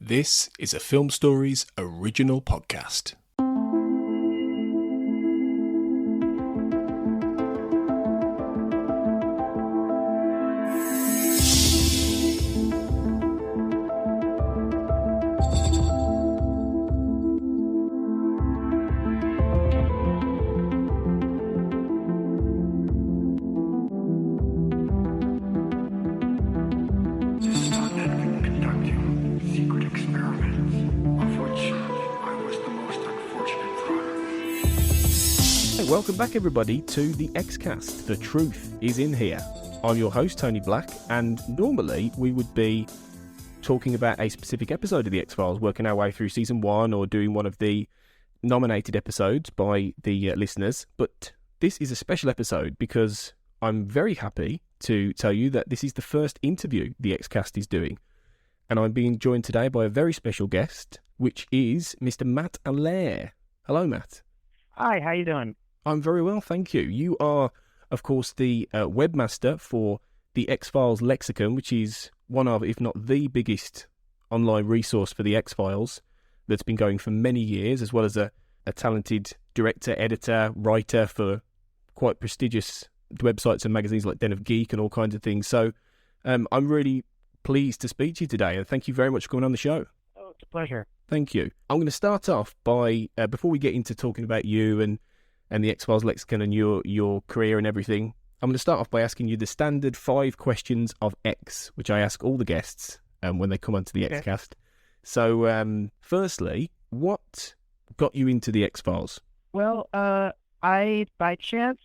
This is a Film Stories original podcast. Welcome back, everybody, to the X-Cast. The truth is in here. I'm your host, Tony Black, and normally we would be talking about a specific episode of the X-Files, working our way through Season 1 or doing one of the nominated episodes by the listeners. But this is a special episode because I'm very happy to tell you that this is the first interview the X-Cast is doing. And I'm being joined today by a very special guest, which is Mr. Matt Allair. Hello, Matt. Hi, how you doing? I'm very well, thank you. You are, of course, the webmaster for the X-Files Lexicon, which is one of, if not the biggest online resource for the X-Files that's been going for many years, as well as a talented director, editor, writer for quite prestigious websites and magazines like Den of Geek and all kinds of things. So I'm really pleased to speak to you today, and thank you very much for coming on the show. Oh, it's a pleasure. Thank you. I'm going to start off by, before we get into talking about you and the X-Files Lexicon and your career and everything, I'm going to start off by asking you the standard 5 questions of X, which I ask all the guests when they come onto the X-Cast. So, firstly, what got you into the X-Files? Well, I, by chance,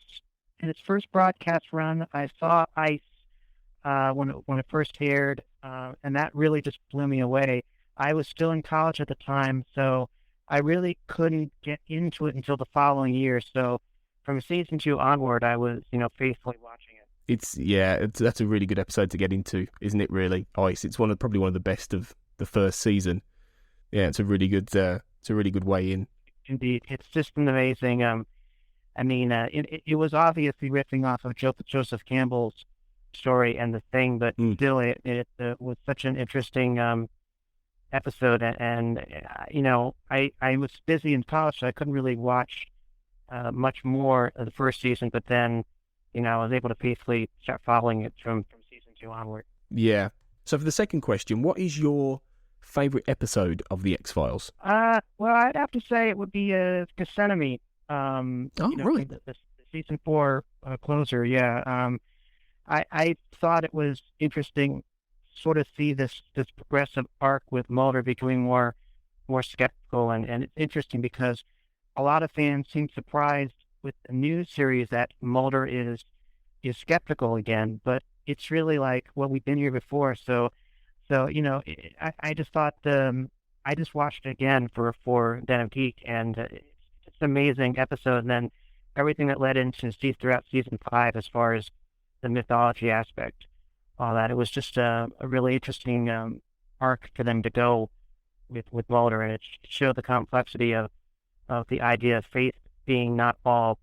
in its first broadcast run, I saw ICE when it first aired, and that really just blew me away. I was still in college at the time, so I really couldn't get into it until the following year. So from season 2 onward, I was, faithfully watching it. That's a really good episode to get into, isn't it? Really, ICE. It's probably one of the best of the first season. Yeah, it's a really good way in. Indeed, it's just an amazing. It was obviously riffing off of Joseph Campbell's story and The Thing, but still, it was such an interesting episode, and I was busy in college, so I couldn't really watch much more of the first season, but then I was able to peacefully start following it from season 2 onward. Yeah. So for the second question, what is your favorite episode of the X-Files? Well, I'd have to say it would be Gethsemane. Really? The season 4 closer. Yeah. I thought it was interesting sort of see this progressive arc with Mulder becoming more skeptical, and it's interesting because a lot of fans seem surprised with the new series that Mulder is skeptical again, but it's really like, well, we've been here before, so I just thought I just watched it again for Den of Geek, and it's an amazing episode, and then everything that led into throughout season 5 as far as the mythology aspect. All that. It was just a really interesting arc for them to go with Mulder, and it showed the complexity of the idea of faith being not all,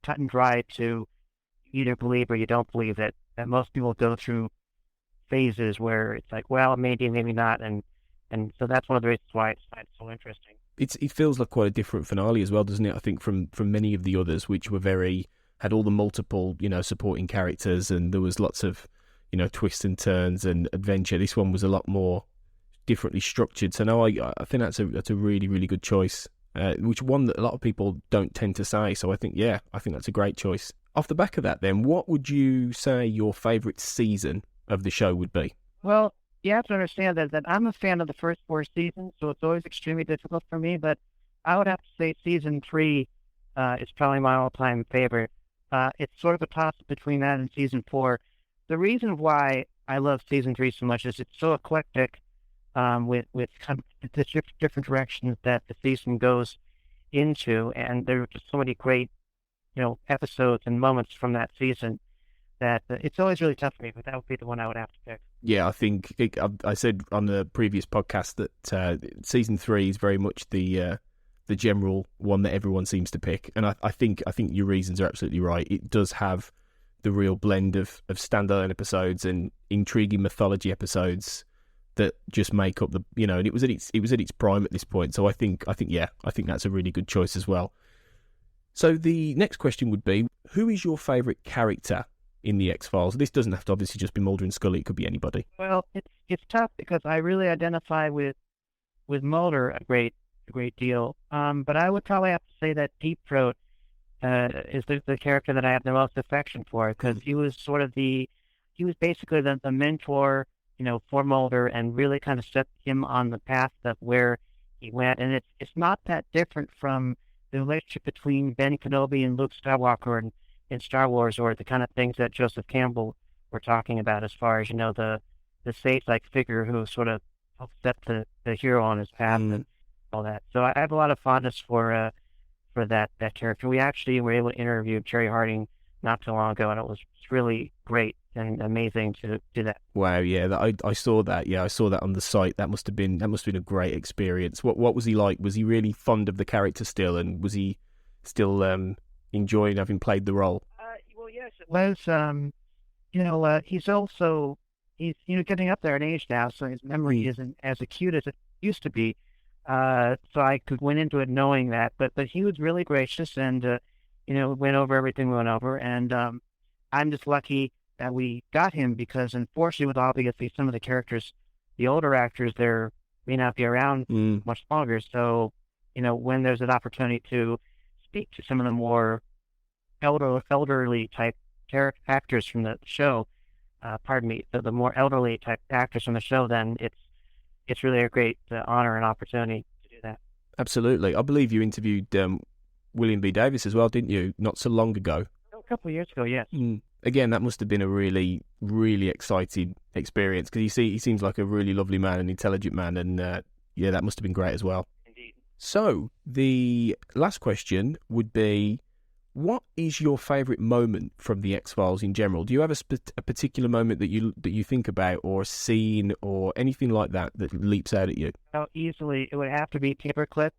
cut and dry to either believe or you don't believe. That most people go through phases where it's like, well, maybe not, and so that's one of the reasons why it's so interesting. It feels like quite a different finale as well, doesn't it? I think from many of the others, which were had all the multiple, supporting characters, and there was lots of twists and turns and adventure. This one was a lot more differently structured. So no, I think that's a really, really good choice, which one that a lot of people don't tend to say. So I think that's a great choice. Off the back of that then, what would you say your favourite season of the show would be? Well, you have to understand that I'm a fan of the first 4 seasons, so it's always extremely difficult for me, but I would have to say season 3 is probably my all-time favorite. It's sort of a toss-up between that and season 4. The reason why I love season 3 so much is it's so eclectic, with kind of the different directions that the season goes into, and there are just so many great, episodes and moments from that season that it's always really tough for me, but that would be the one I would have to pick. Yeah, I think I said on the previous podcast that season 3 is very much the general one that everyone seems to pick, and I think your reasons are absolutely right. It does have the real blend of standalone episodes and intriguing mythology episodes that just make up the, and it was at its prime at this point. So I think that's a really good choice as well. So the next question would be, who is your favourite character in the X-Files? This doesn't have to obviously just be Mulder and Scully. It could be anybody. Well, it's tough because I really identify with Mulder a great deal. But I would probably have to say that Deep Throat is the character that I have the most affection for, because he was basically the mentor, for Mulder, and really kind of set him on the path of where he went. And it's not that different from the relationship between Ben Kenobi and Luke Skywalker in Star Wars, or the kind of things that Joseph Campbell were talking about as far as, the sage-like figure who sort of helped set the hero on his path and all that. So I have a lot of fondness for that character. We actually were able to interview Jerry Harding not too long ago, and it was really great and amazing to do that. Wow, yeah, I saw that. Yeah, I saw that on the site. That must have been a great experience. What was he like? Was he really fond of the character still, and was he still enjoying having played the role? Well, yes, it was. He's getting up there in age now, so his memory isn't as acute as it used to be. So I went into it knowing that, but he was really gracious and went over everything we went over, and I'm just lucky that we got him, because unfortunately with obviously some of the characters, the older actors, they may not be around much longer. So, when there's an opportunity to speak to some of the more elderly type actors from the show, the more elderly type actors from the show, then it's really a great honor and opportunity to do that. Absolutely. I believe you interviewed William B. Davis as well, didn't you? Not so long ago. A couple of years ago, yes. Again, that must have been a really, really exciting experience, because he seems like a really lovely man, an intelligent man, and that must have been great as well. Indeed. So the last question would be, what is your favourite moment from the X-Files in general? Do you have a particular moment that you think about, or a scene, or anything like that leaps out at you? Oh, easily, it would have to be Paperclip,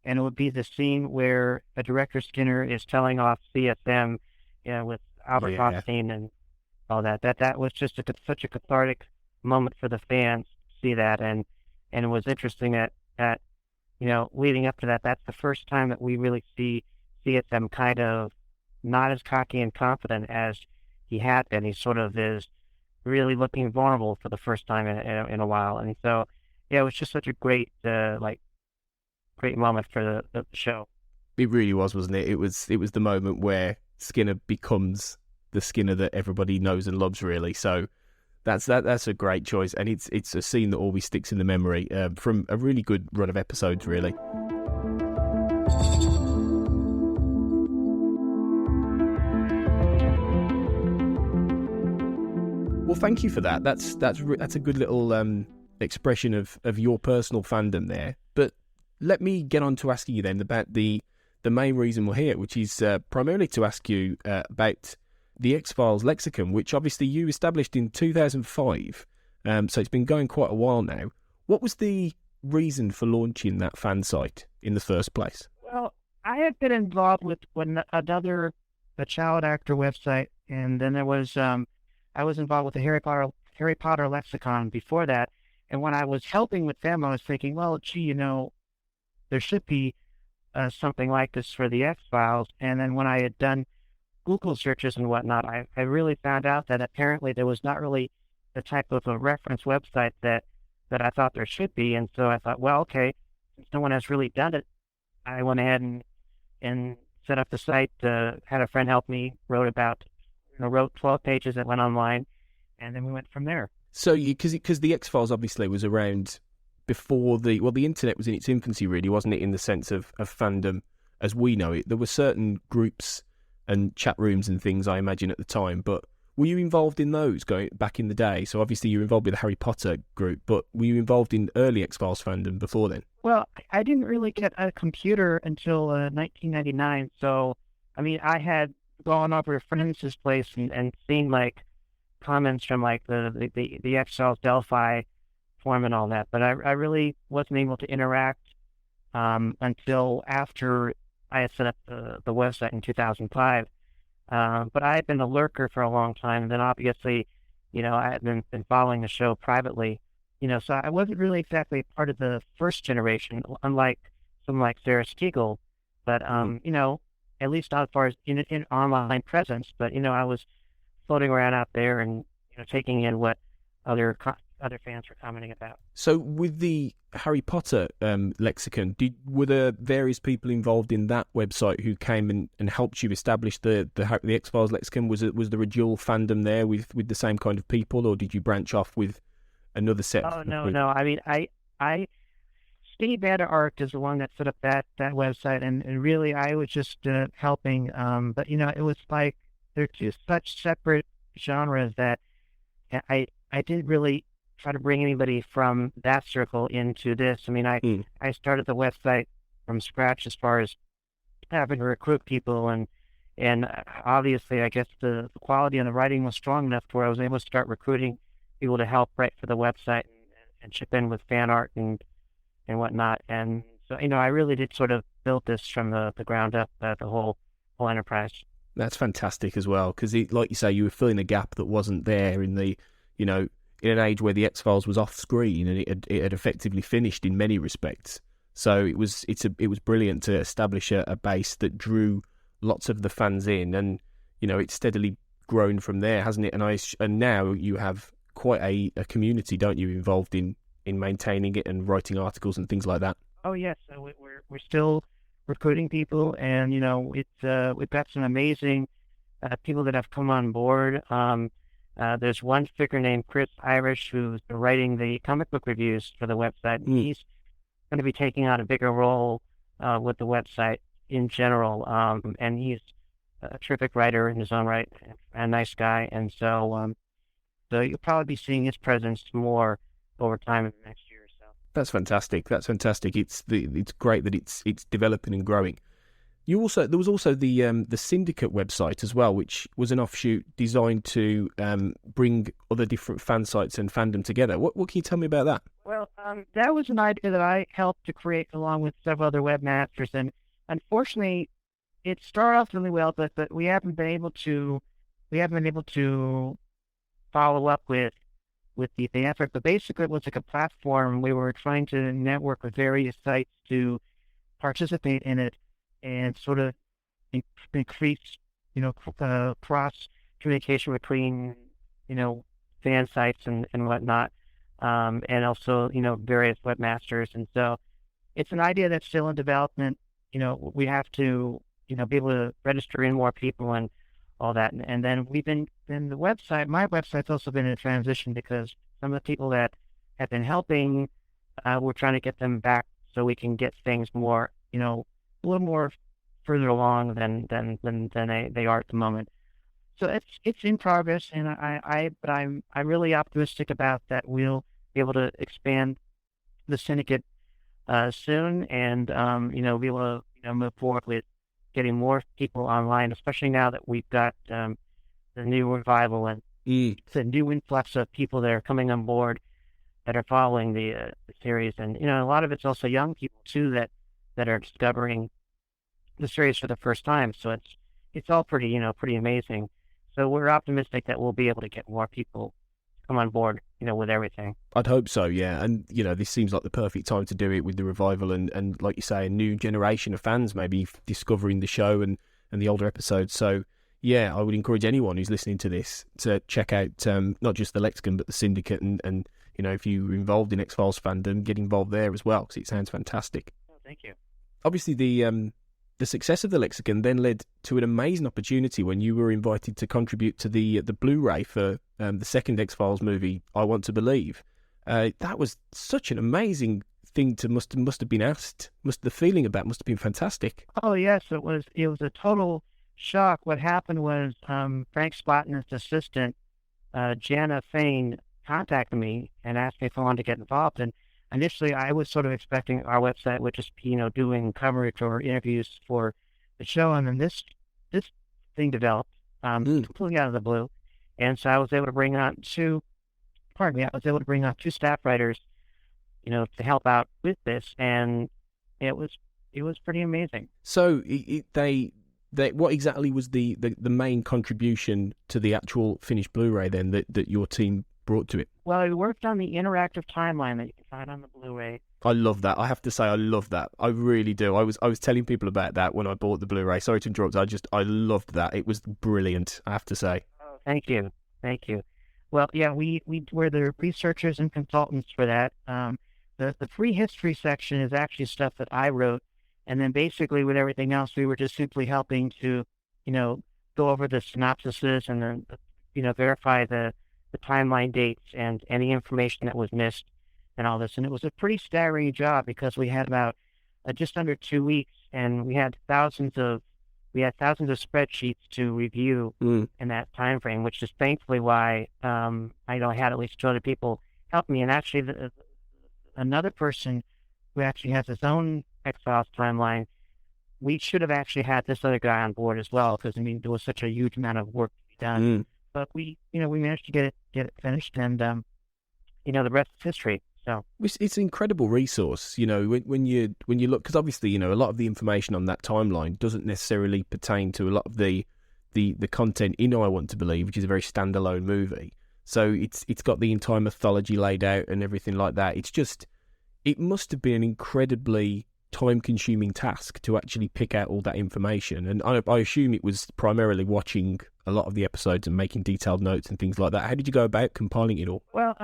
and it would be the scene where Director Skinner is telling off CSM, with Albert Rothstein and all that. That was just such a cathartic moment for the fans to see that, and it was interesting that leading up to that, that's the first time that we really see CSM kind of not as cocky and confident as he had been. He sort of is really looking vulnerable for the first time in a while, and so it was just such a great great moment for the show. It really was, wasn't it? It was the moment where Skinner becomes the Skinner that everybody knows and loves, really. So that's a great choice, and it's a scene that always sticks in the memory from a really good run of episodes, really. Well, thank you for that. That's a good little expression of your personal fandom there. But let me get on to asking you then about the main reason we're here, which is primarily to ask you about the X-Files Lexicon, which obviously you established in 2005. So it's been going quite a while now. What was the reason for launching that fan site in the first place? Well, I had been involved with a child actor website, and then there was I was involved with the Harry Potter Lexicon before that. And when I was helping with them, I was thinking, well, gee, there should be something like this for the X-Files. And then when I had done Google searches and whatnot, I really found out that apparently there was not really the type of a reference website that I thought there should be. And so I thought, well, okay, since no one has really done it, I went ahead and set up the site, had a friend help me, wrote 12 pages that went online, and then we went from there. So, because the X-Files obviously was around before the internet was in its infancy, really, wasn't it, in the sense of fandom as we know it? There were certain groups and chat rooms and things, I imagine, at the time, but were you involved in those going back in the day? So obviously you were involved with the Harry Potter group, but were you involved in early X-Files fandom before then? Well, I didn't really get a computer until 1999, so, I mean, I had gone over to friends' place and seen, comments from, the X-Files Delphi forum and all that, but I really wasn't able to interact until after I had set up the website in 2005. But I had been a lurker for a long time, and then obviously, I had been following the show privately So I wasn't really exactly part of the first generation, unlike someone like Sarah Stiegel, but, at least as far as in online presence, but, I was floating around out there and, taking in what other fans were commenting about. So with the Harry Potter lexicon, were there various people involved in that website who came and helped you establish the X-Files lexicon? Was there a dual fandom there with the same kind of people, or did you branch off with another set? Oh, no. I mean, I Steve Van Ark is the one that set up that website, and really I was just helping. But it was like they're just such separate genres that I didn't really try to bring anybody from that circle into this. I mean, I started the website from scratch as far as having to recruit people, and obviously I guess the quality of the writing was strong enough to where I was able to start recruiting people to help write for the website and chip in with fan art and whatnot. And so, I really did sort of build this from the ground up, the whole enterprise. That's fantastic as well, because like you say, you were filling a gap that wasn't there in the, in an age where the X-Files was off screen and it had effectively finished in many respects. So it was brilliant to establish a base that drew lots of the fans in, and it's steadily grown from there, hasn't it? And now you have quite a community, don't you, involved in maintaining it and writing articles and things like that. Oh yes, so we're still recruiting people, and we've got some amazing people that have come on board. There's one figure named Chris Irish who's writing the comic book reviews for the website. He's going to be taking on a bigger role with the website in general, and he's a terrific writer in his own right, and a nice guy. And so you'll probably be seeing his presence more over time in the next year or so. That's fantastic. It's great that it's developing and growing. There was also the Syndicate website as well, which was an offshoot designed to bring other different fan sites and fandom together. What can you tell me about that? Well, that was an idea that I helped to create along with several other webmasters, and unfortunately, it started off really well, but we haven't been able to follow up with the effort. But basically, it was like a platform. We were trying to network with various sites to participate in it and sort of increase, cross communication between, fan sites and whatnot, and also, various webmasters. And so it's an idea that's still in development. We have to, be able to register in more people and all that. And then my website's also been in transition because some of the people that have been helping, we're trying to get them back so we can get things more, a little more further along than they are at the moment. So it's in progress, and I'm really optimistic about that. We'll be able to expand the syndicate soon, and be able to move forward with getting more people online, especially now that we've got the new revival and the new influx of people that are coming on board that are following the series. And a lot of it's also young people too that are discovering the series for the first time. So it's all pretty amazing. So we're optimistic that we'll be able to get more people come on board, with everything. I'd hope so, yeah. And, this seems like the perfect time to do it with the revival and like you say, a new generation of fans maybe discovering the show and the older episodes. So, yeah, I would encourage anyone who's listening to this to check out not just the Lexicon, but the Syndicate. And if you're involved in X-Files fandom, get involved there as well, because it sounds fantastic. Oh, thank you. Obviously, the success of the Lexicon then led to an amazing opportunity when you were invited to contribute to the Blu-ray for the second X-Files movie, I Want to Believe. That was such an amazing thing must have been asked. The feeling about must have been fantastic. Oh yes, it was a total shock. What happened was Frank Splatner's assistant, Jana Fain, contacted me and asked me if I wanted to get involved. And initially, I was sort of expecting our website would just be, doing coverage or interviews for the show, and then this thing developed completely out of the blue, and so I was able to bring on two staff writers, to help out with this, and it was pretty amazing. So what exactly was the main contribution to the actual finished Blu-ray then that your team brought to it? Well, we worked on the interactive timeline that you can find on the Blu-ray. I love that. I have to say, I love that. I really do. I was telling people about that when I bought the Blu-ray. Sorry to interrupt. I loved that. It was brilliant, I have to say. Oh, thank you. Well, yeah, we were the researchers and consultants for that. The free history section is actually stuff that I wrote, and then basically with everything else, we were just simply helping to, go over the synopsises and then, verify the timeline dates and any information that was missed and all this. And it was a pretty staggering job because we had about just under 2 weeks, and we had thousands of spreadsheets to review in that time frame, which is thankfully why I had at least 2 other people help me. And actually, another person who actually has his own X-Files timeline, we should have actually had this other guy on board as well, because there was such a huge amount of work to be done. But we managed to get it finished, and the rest is history. So it's an incredible resource, when you look, because obviously, a lot of the information on that timeline doesn't necessarily pertain to a lot of the content in I Want to Believe, which is a very standalone movie. So it's got the entire mythology laid out and everything like that. It must have been an incredibly time-consuming task to actually pick out all that information. And I assume it was primarily watching a lot of the episodes and making detailed notes and things like that. How did you go about compiling it all? Well,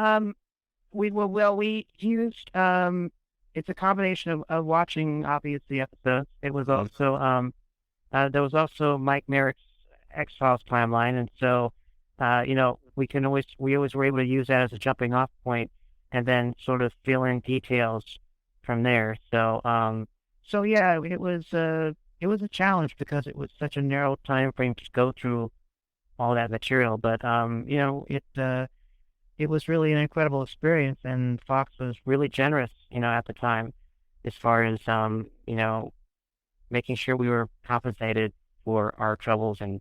we used it's a combination of watching obviously episodes. It was also there was also Mike Merritt's X-Files timeline, and so we always were able to use that as a jumping off point, and then sort of fill in details from there. So yeah, it was a challenge because it was such a narrow time frame to go through all that material. But it was really an incredible experience, and Fox was really generous, at the time, as far as making sure we were compensated for our troubles and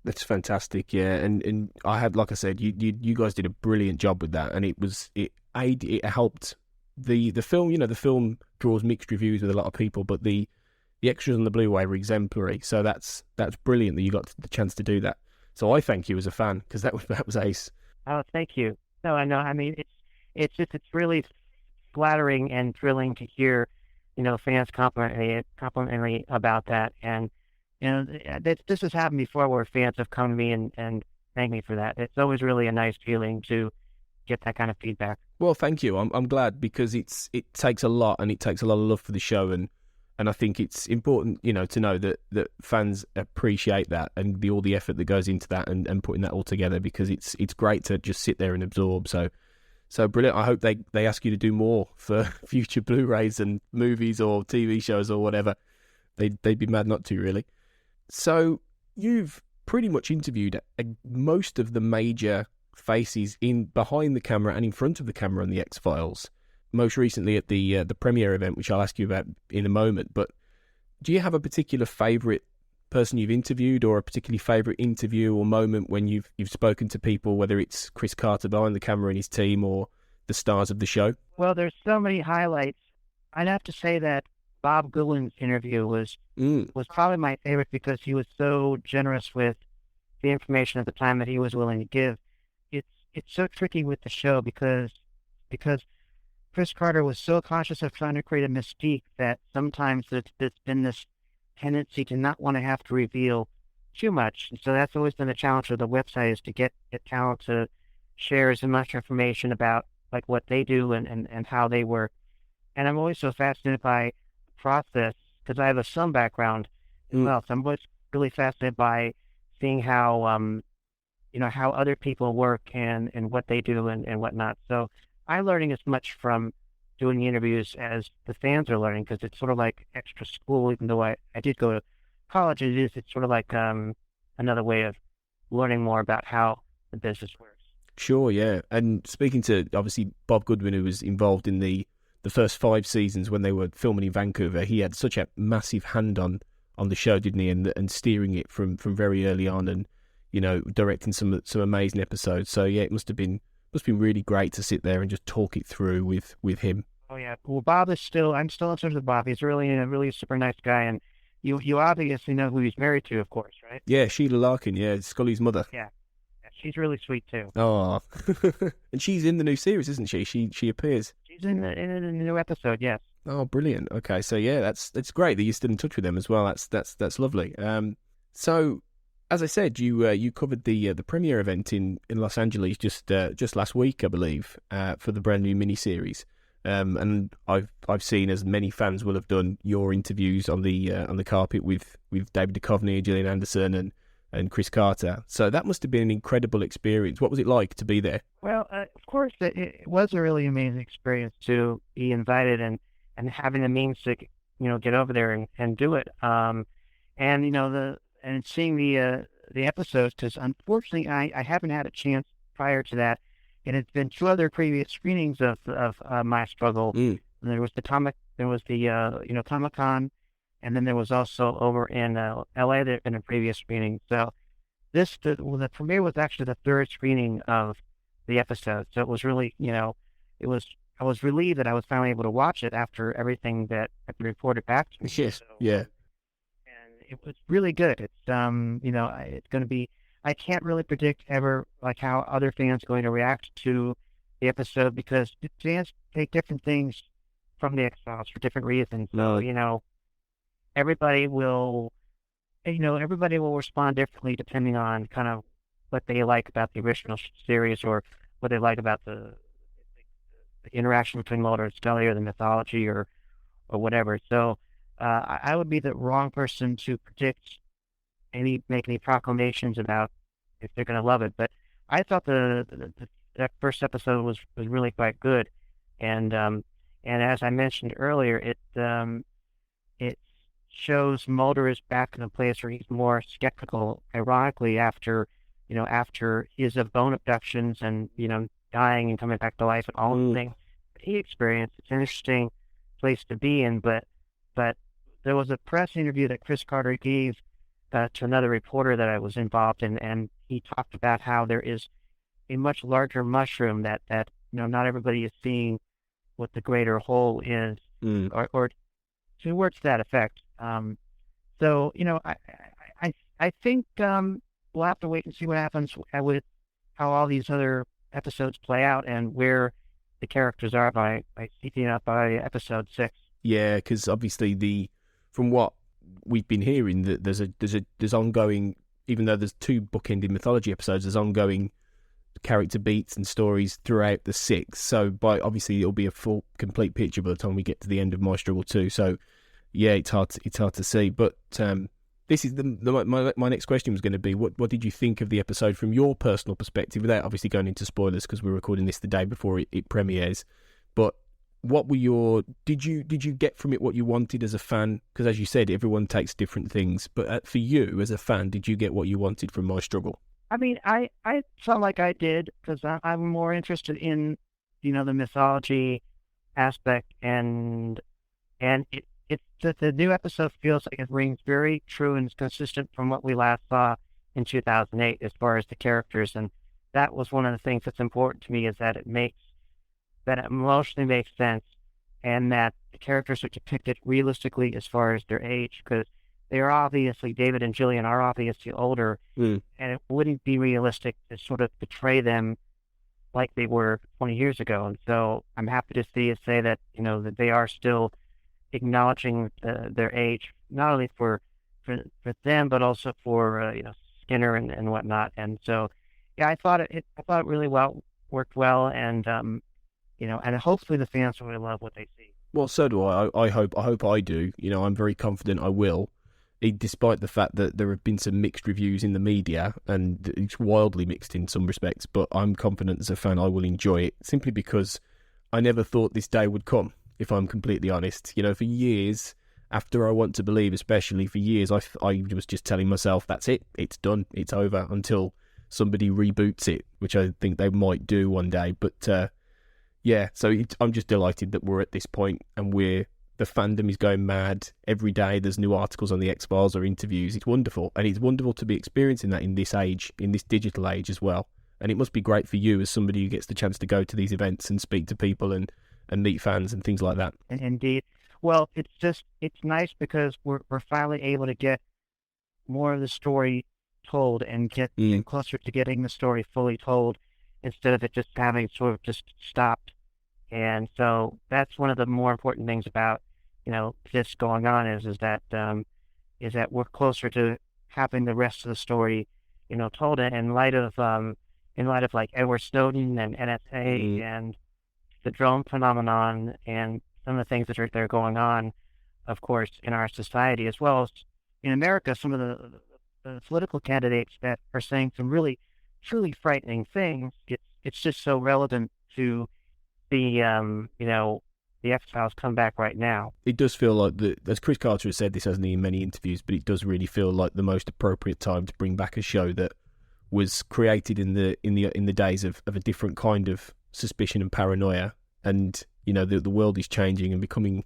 That's fantastic, yeah. And I had, like I said, you guys did a brilliant job with that, and it helped the film. The film draws mixed reviews with a lot of people, but the extras on the Blu-ray were exemplary. So that's brilliant that you got the chance to do that. So I thank you as a fan, because that was ace. Oh, thank you. No, I know. I mean, it's really flattering and thrilling to hear, fans compliment me about that. And this has happened before, where fans have come to me and thanked me for that. It's always really a nice feeling to get that kind of feedback. Well, thank you. I'm glad, because it takes a lot, and it takes a lot of love for the show, and I think it's important, to know that fans appreciate that, and all the effort that goes into that, and putting that all together, because it's great to just sit there and absorb. So brilliant. I hope they ask you to do more for future Blu-rays and movies or TV shows or whatever. They'd be mad not to, really. So you've pretty much interviewed most of the major faces behind the camera and in front of the camera on the X-Files. Most recently at the premiere event, which I'll ask you about in a moment. But do you have a particular favourite person you've interviewed, or a particularly favourite interview or moment when you've spoken to people, whether it's Chris Carter behind the camera and his team, or the stars of the show? Well, there's so many highlights. I'd have to say that Bob Goulin's interview was probably my favorite, because he was so generous with the information at the time that he was willing to give. It's so tricky with the show because Chris Carter was so conscious of trying to create a mystique that sometimes there's been this tendency to not want to have to reveal too much. And so that's always been the challenge of the website, is to get talent to share as much information about like what they do and how they work. And I'm always so fascinated by the process, because I have a film background as well. So I'm always really fascinated by seeing how how other people work and what they do and whatnot. So I'm learning as much from doing the interviews as the fans are learning, because it's sort of like extra school. Even though I did go to college, it's sort of like another way of learning more about how the business works. Sure, yeah. And speaking to, obviously, Bob Goodwin, who was involved in the first 5 seasons when they were filming in Vancouver, he had such a massive hand on the show, didn't he? And steering it from very early on, and directing some amazing episodes. So yeah, it must have been really great to sit there and just talk it through with him. Oh yeah. Well, I'm still in touch with Bob. He's really a really super nice guy, and you obviously know who he's married to, of course, right? Yeah, Sheila Larkin. Yeah, Scully's mother. Yeah, she's really sweet too. Oh, and she's in the new series, isn't she? She appears. She's in the new episode, yes. Oh, brilliant. Okay, so yeah, that's great that you're still in touch with them as well. That's lovely. So as I said, you covered the premiere event in Los Angeles just last week, I believe, for the brand new miniseries. And I've seen, as many fans will have done, your interviews on the carpet with David Duchovny, Gillian Anderson, and Chris Carter. So that must have been an incredible experience. What was it like to be there? Well, of course, it was a really amazing experience to be invited and having the means to get over there and do it. And seeing the episodes, because unfortunately I haven't had a chance prior to that. It had been 2 other previous screenings of My Struggle. There was the Comic-Con, and then there was also over in LA there in a previous screening. So the premiere was actually the 3rd screening of the episode. So it was really, I was relieved that I was finally able to watch it after everything that had been reported back to me. Yes, so, yeah. And it was really good. It's it's going to be. I can't really predict ever like how other fans are going to react to the episode, because fans take different things from the X-Files for different reasons. So, everybody will respond differently depending on kind of what they like about the original series, or what they like about the interaction between Mulder and Scully, or the mythology, or whatever. So I would be the wrong person to predict make any proclamations about if they're going to love it. But I thought that first episode was really quite good, and as I mentioned earlier, it shows Mulder is back in a place where he's more skeptical. Ironically, after his bone abductions and dying and coming back to life and all the things that he experienced, it's an interesting place to be in. But there was a press interview that Chris Carter gave to another reporter that I was involved in, and he talked about how there is a much larger mushroom that not everybody is seeing what the greater whole is, or two words to that effect. So I think we'll have to wait and see what happens with how all these other episodes play out and where the characters are by speaking up by episode 6. Yeah, because obviously from what we've been hearing, that there's ongoing, even though there's 2 bookended mythology episodes, there's ongoing character beats and stories throughout the 6. So obviously it'll be a full complete picture by the time we get to the end of My Struggle 2. So yeah, it's hard to see. But this is my next question was going to be, what did you think of the episode from your personal perspective, without obviously going into spoilers, because we're recording this the day before it premieres. But what were did you get from it what you wanted as a fan? Because as you said, everyone takes different things. But for you as a fan, did you get what you wanted from My Struggle? I mean, I felt like I did, because I'm more interested in, the mythology aspect, and the new episode feels like it rings very true and consistent from what we last saw in 2008 as far as the characters. And that was one of the things that's important to me, is that it emotionally makes sense, and that the characters are depicted realistically as far as their age, because they are obviously, David and Gillian are obviously older, and it wouldn't be realistic to sort of portray them like they were 20 years ago. And so I'm happy to say that, that they are still acknowledging their age, not only for them, but also for, Skinner and whatnot. And so, yeah, I thought it really worked well, and, and hopefully the fans will really love what they see. Well, so do I. I hope I do. I'm very confident I will, despite the fact that there have been some mixed reviews in the media, and it's wildly mixed in some respects, but I'm confident as a fan I will enjoy it, simply because I never thought this day would come, if I'm completely honest. For years, after I Want to Believe, especially for years, I was just telling myself, that's it, it's done, it's over, until somebody reboots it, which I think they might do one day. But yeah, so I'm just delighted that we're at this point, and the fandom is going mad. Every day there's new articles on the X-Files or interviews. It's wonderful, and it's wonderful to be experiencing that in this age, in this digital age as well. And it must be great for you as somebody who gets the chance to go to these events and speak to people and meet fans and things like that. Indeed. Well, it's nice because we're finally able to get more of the story told and get closer to getting the story fully told instead of it just having sort of just stopped. And so that's one of the more important things about, this going on is that we're closer to having the rest of the story, told in light of like Edward Snowden and NSA and the drone phenomenon and some of the things that are going on, of course, in our society, as well as in America, some of the political candidates that are saying some really, truly frightening things. It's just so relevant to the X-Files come back right now. It does feel like, as Chris Carter has said this, hasn't he, in many interviews, but it does really feel like the most appropriate time to bring back a show that was created in the days of a different kind of suspicion and paranoia. And, the world is changing and becoming,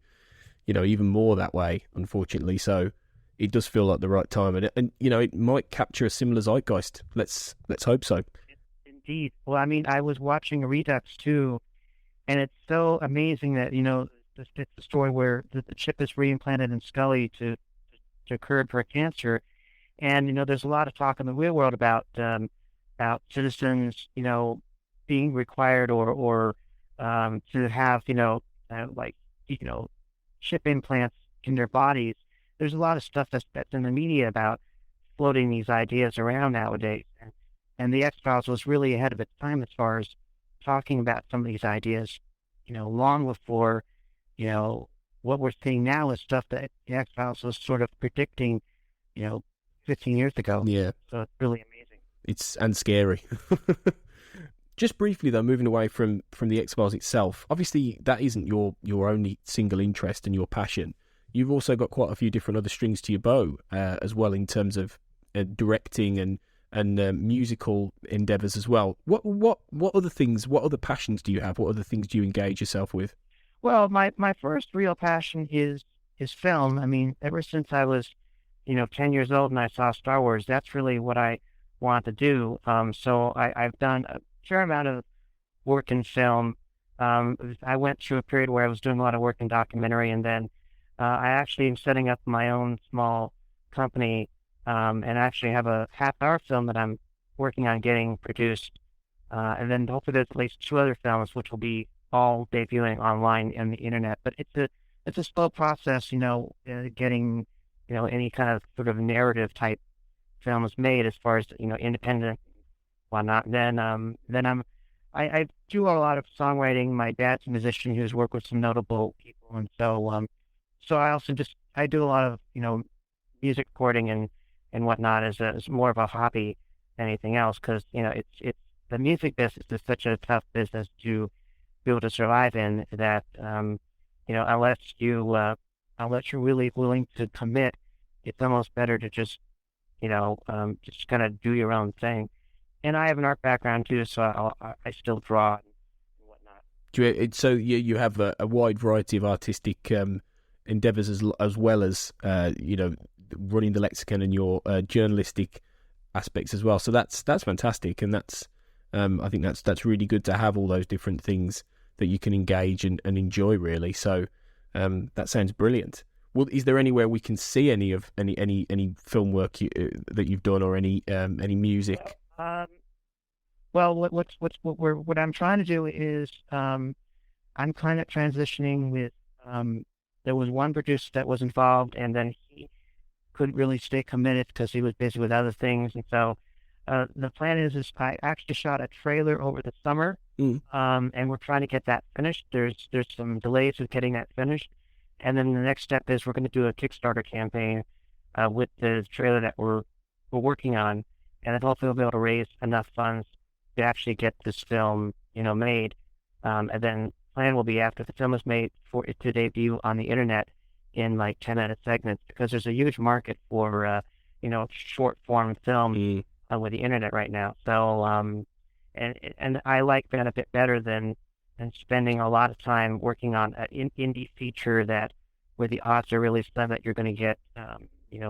even more that way, unfortunately. So it does feel like the right time. And it might capture a similar zeitgeist. Let's hope so. Indeed. Well, I mean, I was watching Redux too, and it's so amazing that, it's the story where the chip is reimplanted in Scully to cure for cancer. And, there's a lot of talk in the real world about citizens, being required or to have, chip implants in their bodies. There's a lot of stuff that's in the media about floating these ideas around nowadays. And the X-Files was really ahead of its time as far as talking about some of these ideas, long before, what we're seeing now is stuff that the X-Files was sort of predicting, 15 years ago. Yeah. So it's really amazing. And scary. Just briefly, though, moving away from the X-Files itself, obviously that isn't your only single interest and your passion. You've also got quite a few different other strings to your bow as well, in terms of directing and musical endeavours as well. What other things, what other passions do you have? What other things do you engage yourself with? Well, my first real passion is film. I mean, ever since I was, 10 years old and I saw Star Wars, that's really what I want to do. So I've done a fair amount of work in film. I went through a period where I was doing a lot of work in documentary, and then I actually am setting up my own small company, and I actually have a half-hour film that I'm working on getting produced. And then hopefully there's at least 2 other films which will be all debuting online on the internet. But it's a slow process, getting, any kind of sort of narrative type films made as far as, independent, whatnot. Then I do a lot of songwriting. My dad's a musician who's worked with some notable people, and so I also I do a lot of, music recording and whatnot as more of a hobby than anything else, because, it's the music business is such a tough business to be able to survive in that, unless you're really willing to commit, it's almost better to just kind of do your own thing. And I have an art background too, so I still draw and whatnot. So you have a wide variety of artistic endeavours as well as running the lexicon and your journalistic aspects as well. So that's fantastic, and that's I think that's really good to have all those different things that you can engage and enjoy, really. So that sounds brilliant. Well, is there anywhere we can see any film work that you've done, or any music? Well, what I'm trying to do is I'm kind of transitioning with there was one producer that was involved, and then he couldn't really stay committed because he was busy with other things, and so the plan is I actually shot a trailer over the summer, and we're trying to get that finished. There's some delays with getting that finished, and then the next step is we're going to do a Kickstarter campaign with the trailer that we're working on, and then hopefully we'll be able to raise enough funds to actually get this film, made. And then plan will be, after the film is made, for it to debut on the internet in like 10-minute segments, because there's a huge market for, short form film with the internet right now. So, and I like that a bit better than spending a lot of time working on an indie feature where the odds are really slim that you're going to get, a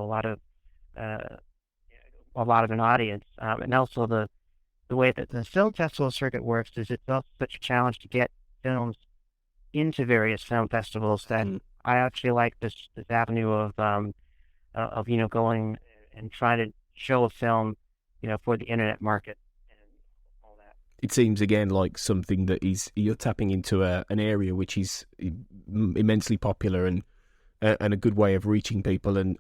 lot of an audience. And also the way that the film festival circuit works is it's also such a challenge to get films into various film festivals that I actually like this avenue of going and trying to show a film, for the internet market and all that. It seems again like something that you're tapping into an area which is immensely popular and a good way of reaching people and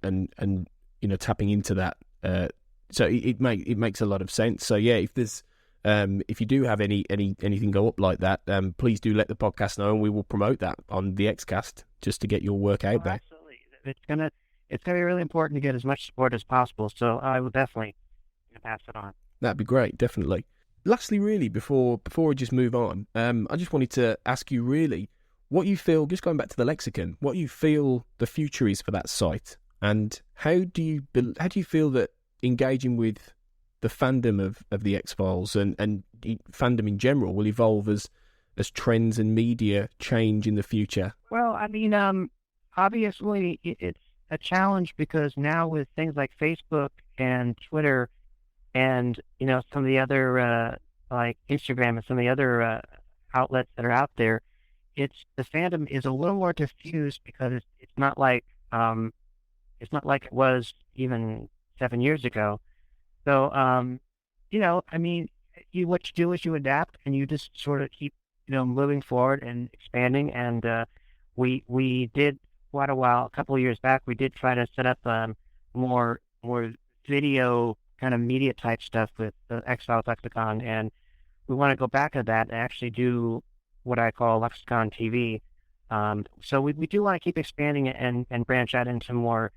tapping into that. So it makes a lot of sense. So yeah, if you do have anything go up like that, please do let the podcast know, and we will promote that on the Xcast just to get your work out there. Absolutely, it's gonna be really important to get as much support as possible. So I will definitely pass it on. That'd be great, definitely. Lastly, really, before we just move on, I just wanted to ask you really what you feel, just going back to the lexicon, what you feel the future is for that site, and how do you feel that engaging with the fandom of the X-Files and fandom in general will evolve as trends and media change in the future? Well, I mean, obviously it's a challenge because now with things like Facebook and Twitter and, some of the other, like Instagram and some of the other outlets that are out there, the fandom is a little more diffused because it's not like it was even 7 years ago. So, I mean, what you do is you adapt and you just sort of keep, moving forward and expanding. And we did quite a couple of years back, we did try to set up more video kind of media type stuff with the X-Files Lexicon, and we want to go back to that and actually do what I call Lexicon TV. So we do want to keep expanding it and branch out into more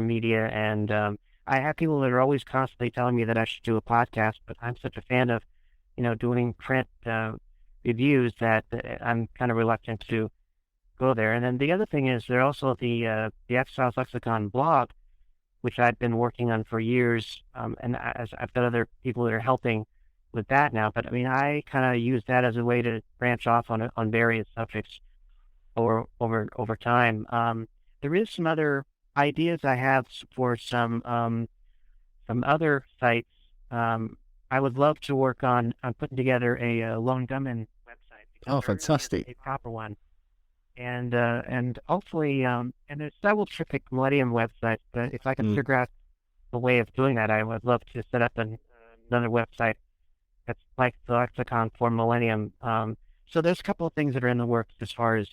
media. And I have people that are always constantly telling me that I should do a podcast, but I'm such a fan of, doing print reviews that I'm kind of reluctant to go there. And then the other thing is there's also the X-Files Lexicon blog, which I've been working on for years, and as I've got other people that are helping with that now. But I mean, I kind of use that as a way to branch off on various subjects over time. There is some other ideas I have for some other sites. I would love to work on putting together a Lone Gunman website. Oh, fantastic! A proper one, and hopefully, and there's several terrific Millennium websites. But if I can figure out a way of doing that, I would love to set up another website that's like the Lexicon for Millennium. So there's a couple of things that are in the works as far as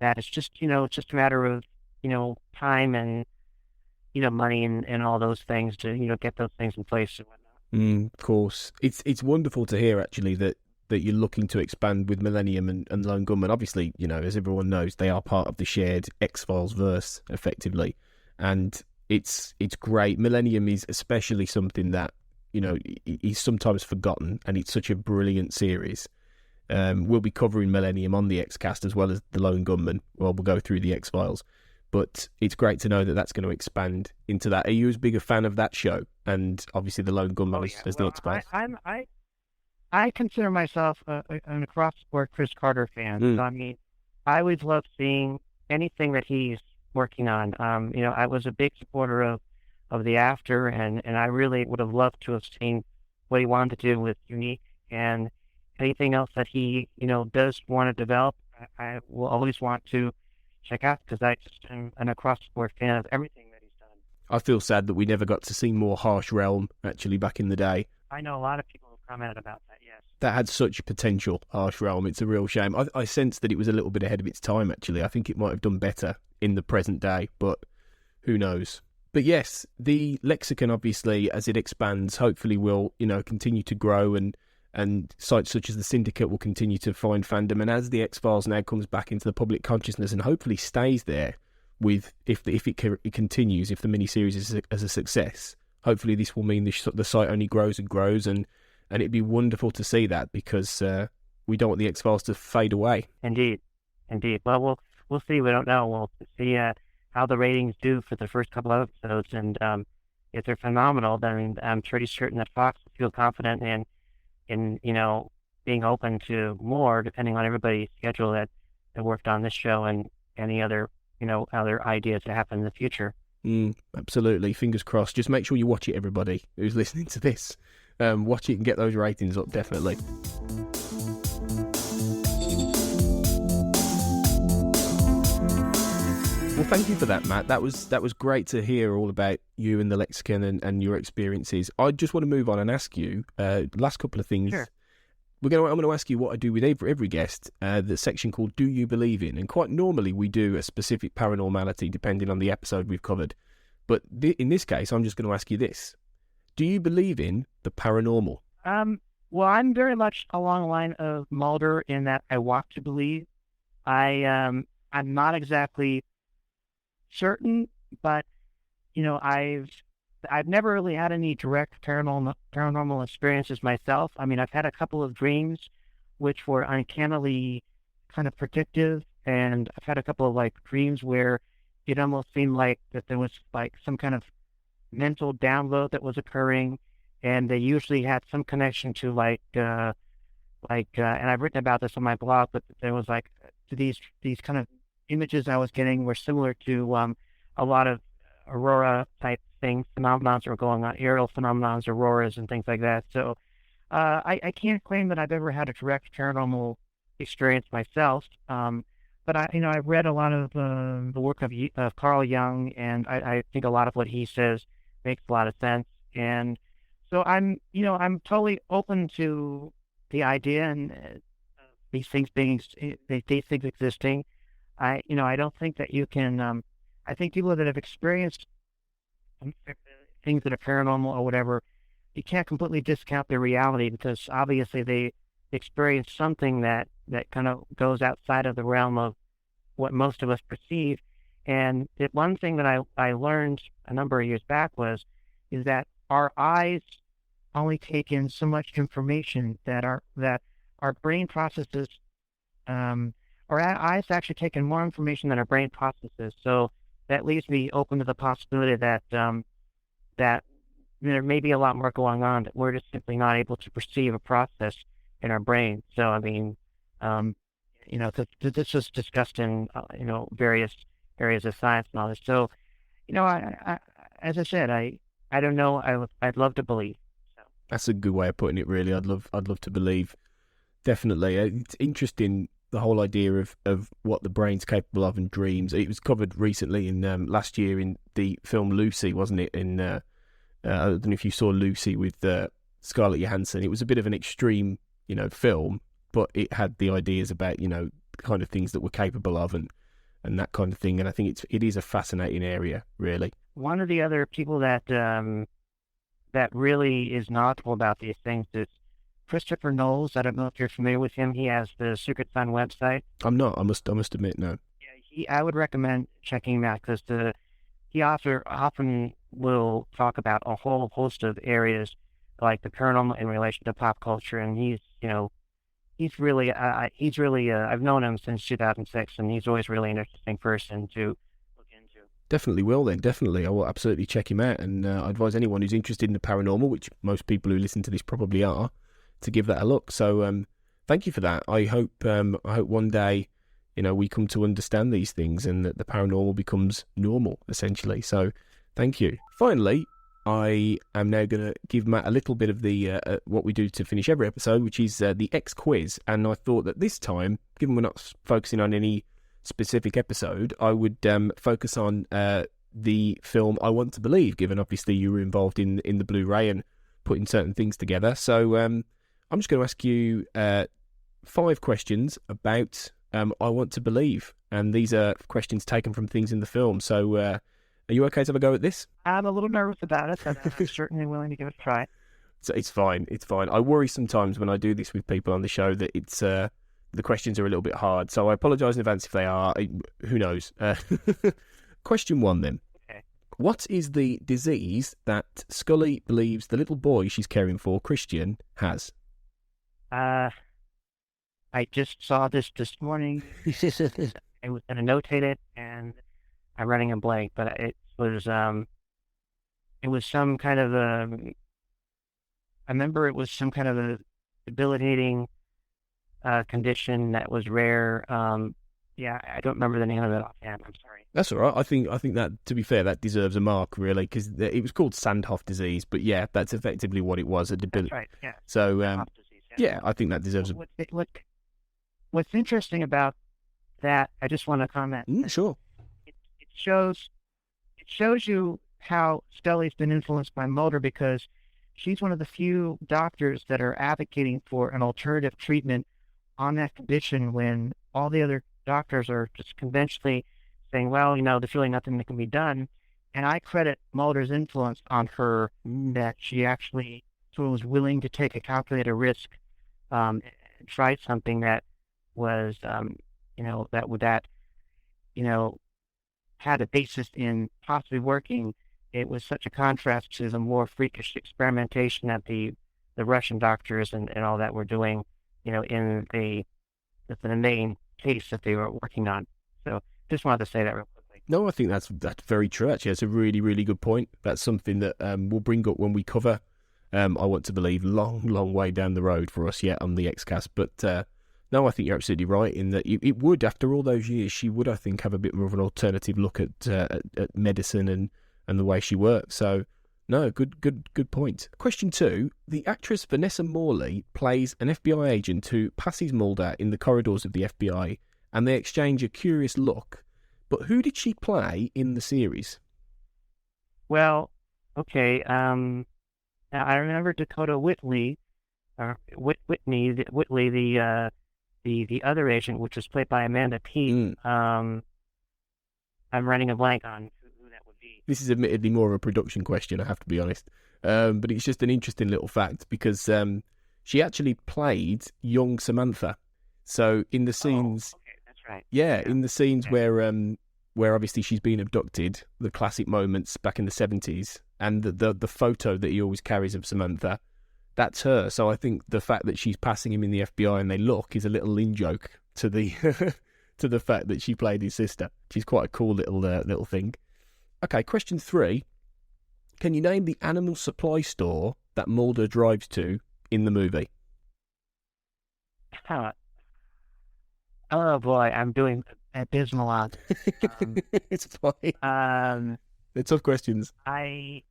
that. It's just it's just a matter of time and money and all those things to get those things in place and whatnot. Of course, it's wonderful to hear actually that you're looking to expand with Millennium and Lone Gunman. Obviously, as everyone knows, they are part of the shared X-Files verse effectively, and it's great. Millennium is especially something that is sometimes forgotten, and it's such a brilliant series. We'll be covering Millennium on the Xcast as well as the Lone Gunman. Well, we'll go through the X-Files. But it's great to know that that's going to expand into that. Are you as big a fan of that show? And obviously the Lone Gunman as the X-Files. I consider myself an across-the-board Chris Carter fan. So, I mean, I always love seeing anything that he's working on. I was a big supporter of the After, and I really would have loved to have seen what he wanted to do with Unique, and anything else that he, does want to develop, I will always want to check out, because I just am an across-the-board fan of everything that he's done. I feel sad that we never got to see more Harsh Realm, actually, back in the day. I know a lot of people have commented about that, yes. That had such potential, Harsh Realm. It's a real shame. I sense that it was a little bit ahead of its time, actually. I think it might have done better in the present day, but who knows? But yes, the lexicon, obviously, as it expands, hopefully will, continue to grow, and sites such as the Syndicate will continue to find fandom. And as the X-Files now comes back into the public consciousness and hopefully stays there, with if it continues, if the miniseries is a success, hopefully this will mean the site only grows and grows, and it'd be wonderful to see that, because we don't want the X-Files to fade away. Indeed. Well, we'll see. We don't know. We'll see how the ratings do for the first couple of episodes, and if they're phenomenal, then I'm pretty certain that Fox will feel confident in being open to more, depending on everybody's schedule that worked on this show and any other other ideas that happen in the future. Absolutely, fingers crossed. Just make sure you watch it, everybody who's listening to this. Watch it and get those ratings up, definitely. Well, thank you for that, Matt. That was great to hear all about you and the lexicon and your experiences. I just want to move on and ask you last couple of things. Sure. I'm going to ask you what I do with every guest, the section called Do You Believe In? And quite normally we do a specific paranormality depending on the episode we've covered. But in this case, I'm just going to ask you this. Do you believe in the paranormal? Well, I'm very much along the line of Mulder in that I want to believe. I'm not exactly certain, but I've never really had any direct paranormal experiences myself. I mean, I've had a couple of dreams which were uncannily kind of predictive, and I've had a couple of dreams where it almost seemed like that there was some kind of mental download that was occurring, and they usually had some connection to and I've written about this on my blog, but there was these kind of images I was getting were similar to a lot of aurora type things, phenomenons are going on, aerial phenomenons, auroras, and things like that. So I can't claim that I've ever had a direct paranormal experience myself. But I've read a lot of the work of Carl Jung, and I think a lot of what he says makes a lot of sense. And so I'm totally open to the idea and these things existing. I don't think that you can. I think people that have experienced things that are paranormal or whatever, you can't completely discount their reality, because obviously they experience something that kind of goes outside of the realm of what most of us perceive. And one thing that I learned a number of years back is that our eyes only take in so much information that our brain processes. Our eyes actually take in more information than our brain processes. So that leaves me open to the possibility that there may be a lot more going on that we're just simply not able to perceive or process in our brain. So I mean, this was discussed in various areas of science and all this. So I as I said, I don't know. I'd love to believe. So. That's a good way of putting it. Really, I'd love to believe. Definitely, it's interesting. The whole idea of what the brain's capable of in dreams. It was covered recently in last year in the film Lucy, wasn't it? In I don't know if you saw Lucy with Scarlett Johansson. It was a bit of an extreme, film, but it had the ideas about the kind of things that we're capable of and that kind of thing. And I think it is a fascinating area, really. One of the other people that really is knowledgeable about these things is Christopher Knowles. I don't know if you're familiar with him. He has the Secret Sun website. I'm not. I must admit, no. Yeah, I would recommend checking him out, because he often will talk about a whole host of areas like the paranormal in relation to pop culture, and he's really I've known him since 2006, and he's always really an interesting person to look into. Definitely will then. Definitely, I will absolutely check him out, and I advise anyone who's interested in the paranormal, which most people who listen to this probably are, to give that a look. So thank you for that. I hope one day we come to understand these things and that the paranormal becomes normal, essentially. So thank you. Finally, I am now going to give Matt a little bit of the what we do to finish every episode, which is the X quiz. And I thought that this time, given we're not focusing on any specific episode, I would focus on the film I Want to Believe, given obviously you were involved in the Blu-ray and putting certain things together. So I'm just going to ask you 5 questions about I Want to Believe, and these are questions taken from things in the film. So are you okay to have a go at this? I'm a little nervous about it, but I'm certainly willing to give it a try. So it's fine. I worry sometimes when I do this with people on the show that it's the questions are a little bit hard. So I apologise in advance if they are. Who knows? Question 1 then. Okay. What is the disease that Scully believes the little boy she's caring for, Christian, has? I just saw this morning. I was going to notate it, and I'm running a blank, but it was some kind of I remember it was some kind of a debilitating condition that was rare. Yeah, I don't remember the name of it offhand. I'm sorry. That's all right. I think that, to be fair, that deserves a mark, really, because it was called Sandhoff disease. But yeah, that's effectively what it was, a debility. That's right. Yeah. So Sandhoff disease, yeah, I think that deserves a. What's interesting about that? I just want to comment. Sure. It's shows you how Scully's been influenced by Mulder, because she's one of the few doctors that are advocating for an alternative treatment on that condition, when all the other doctors are just conventionally saying, well, there's really nothing that can be done. And I credit Mulder's influence on her, that she actually was willing to take a calculated risk, and try something that was, that had a basis in possibly working. It was such a contrast to the more freakish experimentation that the Russian doctors and all that were doing, in the main case that they were working on. So just wanted to say that real quickly. No, I think that's very true. Actually, that's a really, really good point. That's something that we'll bring up when we cover, I want to believe, long way down the road for us yet on the X-Cast. But no, I think you're absolutely right in that it would, after all those years, she would, I think, have a bit more of an alternative look at medicine and the way she works. So, no, good point. Question 2. The actress Vanessa Morley plays an FBI agent who passes Mulder in the corridors of the FBI, and they exchange a curious look. But who did she play in the series? Well, okay. Now I remember Dakota Whitley, or Whitney, the other agent, which was played by Amanda Peet. I'm running a blank on who that would be. This is admittedly more of a production question, I have to be honest. But it's just an interesting little fact, because she actually played young Samantha. So in the scenes... Oh, okay, that's right. Yeah, in the scenes where obviously she's been abducted, the classic moments back in the 70s, and the photo that he always carries of Samantha, that's her. So I think the fact that she's passing him in the FBI and they look is a little in-joke to the to the fact that she played his sister. She's quite a cool little thing. Okay, question 3. Can you name the animal supply store that Mulder drives to in the movie? Oh boy, I'm doing abysmal on. It's fine. They're tough questions. I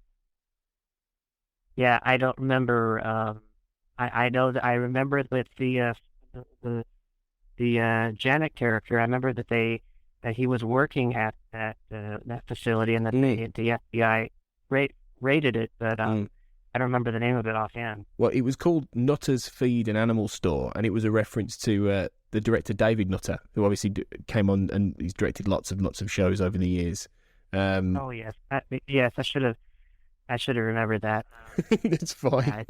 don't remember. I know that I remember with the Janet character. I remember that he was working at that facility, and that the FBI raided it, but I don't remember the name of it offhand. Well, it was called Nutter's Feed and Animal Store, and it was a reference to the director David Nutter, who obviously came on and he's directed lots of shows over the years. Oh yes, yes, I should have remembered that. It's fine.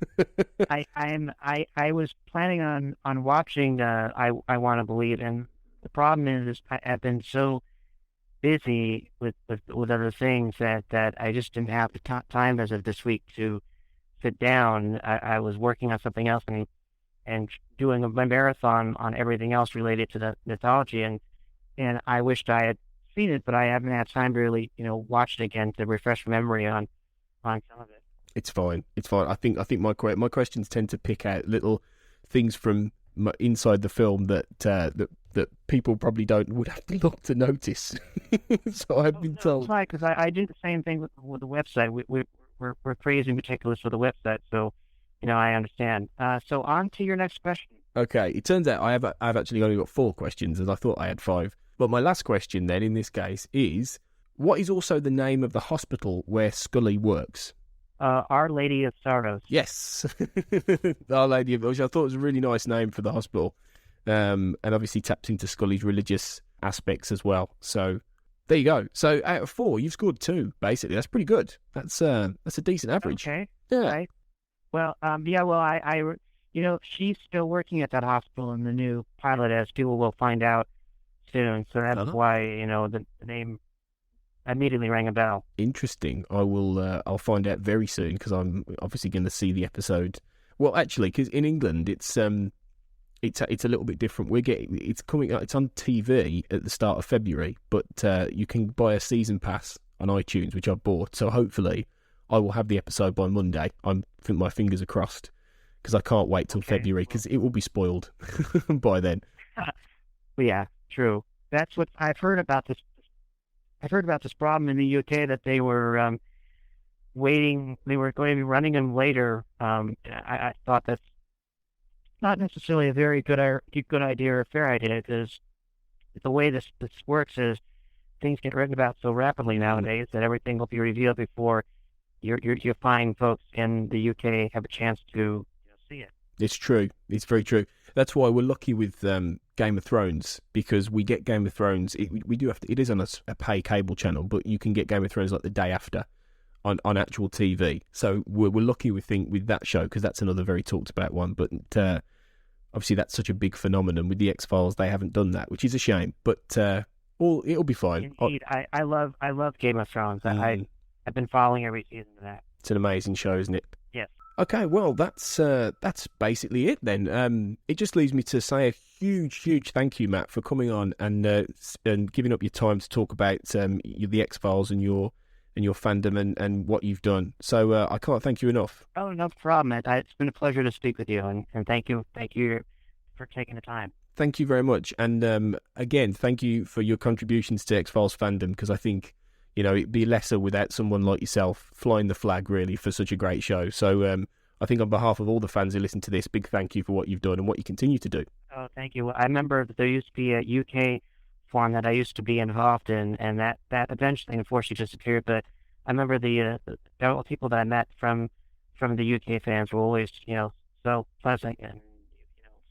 I was planning on watching I Want to Believe, and the problem is I've been so busy with other things that I just didn't have the time as of this week to sit down. I was working on something else and doing a marathon on everything else related to the mythology, and I wished I had seen it, but I haven't had time to really watch it again to refresh memory on some of it. It's fine. I think my questions tend to pick out little things from inside the film that people probably would have to look to notice. So I've been told. That's right, because I do the same thing with the website. We're crazy meticulous with the website, so I understand. So on to your next question. Okay, it turns out I've actually only got 4 questions, as I thought I had 5. But my last question then, in this case, is what is also the name of the hospital where Scully works? Our Lady of Sorrows. Yes, Our Lady of, which I thought was a really nice name for the hospital, and obviously taps into Scully's religious aspects as well. So there you go. So out of 4, you've scored 2. Basically, that's pretty good. That's a decent average. Okay. Yeah. Right. Well, I she's still working at that hospital in the new pilot, as people will find out soon. So that's why the name immediately rang a bell. Interesting. I'll find out very soon, because I'm obviously going to see the episode. Well, actually, because in England it's a little bit different. It's coming out. It's on TV at the start of February, but you can buy a season pass on iTunes, which I bought. So hopefully, I will have the episode by Monday. I think my fingers are crossed, because I can't wait till February, because it will be spoiled by then. Well, yeah, true. That's what I've heard about this. I've heard about this problem in the UK, that they were waiting. They were going to be running them later. I thought that's not necessarily a very good idea or a fair idea, because the way this works is things get written about so rapidly nowadays that everything will be revealed before your fine folks in the UK have a chance to see it. It's true. It's very true. That's why we're lucky with Game of Thrones, because we get Game of Thrones. We do have to. It is on a pay cable channel, but you can get Game of Thrones like the day after on actual TV. So we're lucky with that show, because that's another very talked about one. But obviously that's such a big phenomenon with the X-Files. They haven't done that, which is a shame. But it'll be fine. Indeed, I love Game of Thrones. I've been following every season of that. It's an amazing show, isn't it? Yes. Okay, well, that's basically it then. It just leaves me to say a huge thank you, Matt, for coming on and giving up your time to talk about the X-Files and your fandom and what you've done. So I can't thank you enough. Oh, no problem, Matt. It's been a pleasure to speak with you, and thank you for taking the time. Thank you very much. And again, thank you for your contributions to X-Files fandom, because I think, it'd be lesser without someone like yourself flying the flag, really, for such a great show. So I think on behalf of all the fans who listen to this, big thank you for what you've done and what you continue to do. Oh, thank you. I remember there used to be a UK forum that I used to be involved in, and that eventually, unfortunately, disappeared. But I remember the people that I met from the UK fans were always, so pleasant and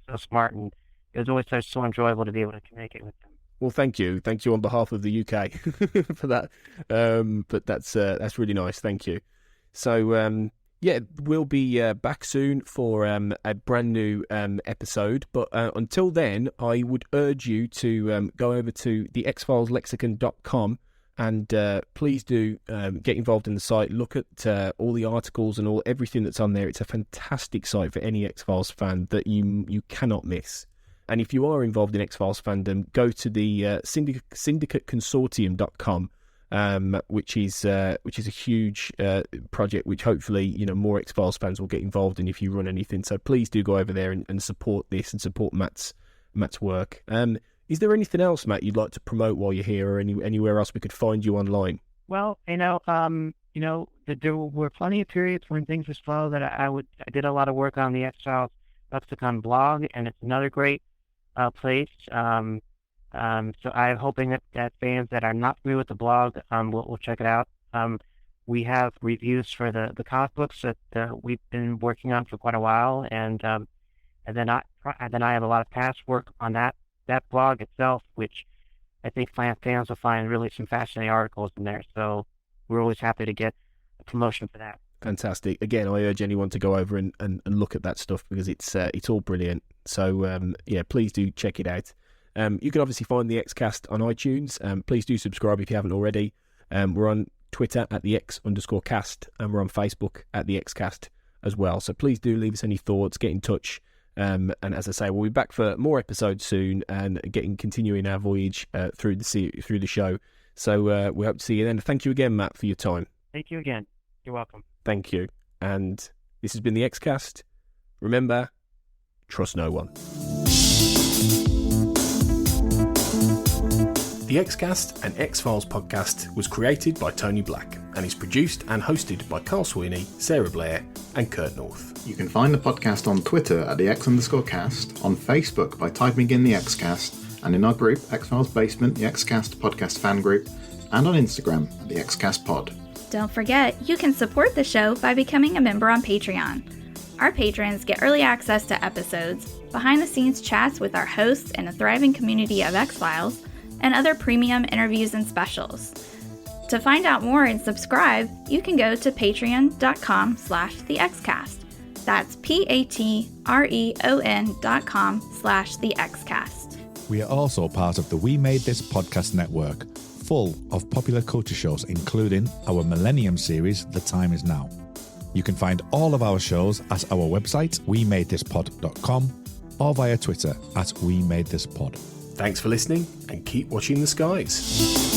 so smart, and it was always so enjoyable to be able to communicate with them. Well, thank you on behalf of the UK for that. But that's really nice. Thank you. So we'll be back soon for a brand new episode. But until then, I would urge you to go over to the xfileslexicon.com and please do get involved in the site. Look at all the articles and everything that's on there. It's a fantastic site for any X-Files fan that you cannot miss. And if you are involved in X-Files fandom, go to the syndicateconsortium.com, which is a huge project which hopefully more X-Files fans will get involved in if you run anything. So please do go over there and support this and support Matt's work. Is there anything else, Matt, you'd like to promote while you're here, or anywhere else we could find you online? Well, there were plenty of periods when things were slow that I did a lot of work on the X-Files Lexicon blog, and it's another great place. So I'm hoping that fans that are not familiar with the blog will check it out. We have reviews for the comic books that we've been working on for quite a while, and then I have a lot of past work on that blog itself, which I think fans will find really some fascinating articles in there. So we're always happy to get a promotion for that. Fantastic. Again, I urge anyone to go over and look at that stuff, because it's all brilliant. So please do check it out. You can obviously find the Xcast on iTunes. Please do subscribe if you haven't already. We're on Twitter at the X_cast, and we're on Facebook at the Xcast as well. So please do leave us any thoughts, get in touch. And as I say, we'll be back for more episodes soon and continuing our voyage through the show. So we hope to see you then. Thank you again, Matt, for your time. Thank you again. You're welcome. Thank you. And this has been the Xcast. Remember, trust no one. The Xcast, an X-Files podcast, was created by Tony Black and is produced and hosted by Carl Sweeney, Sarah Blair and Kurt North. You can find the podcast on Twitter at the X_cast, on Facebook by typing in the Xcast, and in our group, X-Files Basement, the Xcast podcast fan group, and on Instagram at the Xcast pod. Don't forget, you can support the show by becoming a member on Patreon. Our patrons get early access to episodes, behind-the-scenes chats with our hosts and a thriving community of X-Files, and other premium interviews and specials. To find out more and subscribe, you can go to patreon.com/thexcast. That's patreon.com/thexcast. We are also part of the We Made This podcast network, full of popular culture shows, including our Millennium series, The Time Is Now. You can find all of our shows at our website, wemadethispod.com, or via Twitter at wemadethispod. Thanks for listening and keep watching the skies.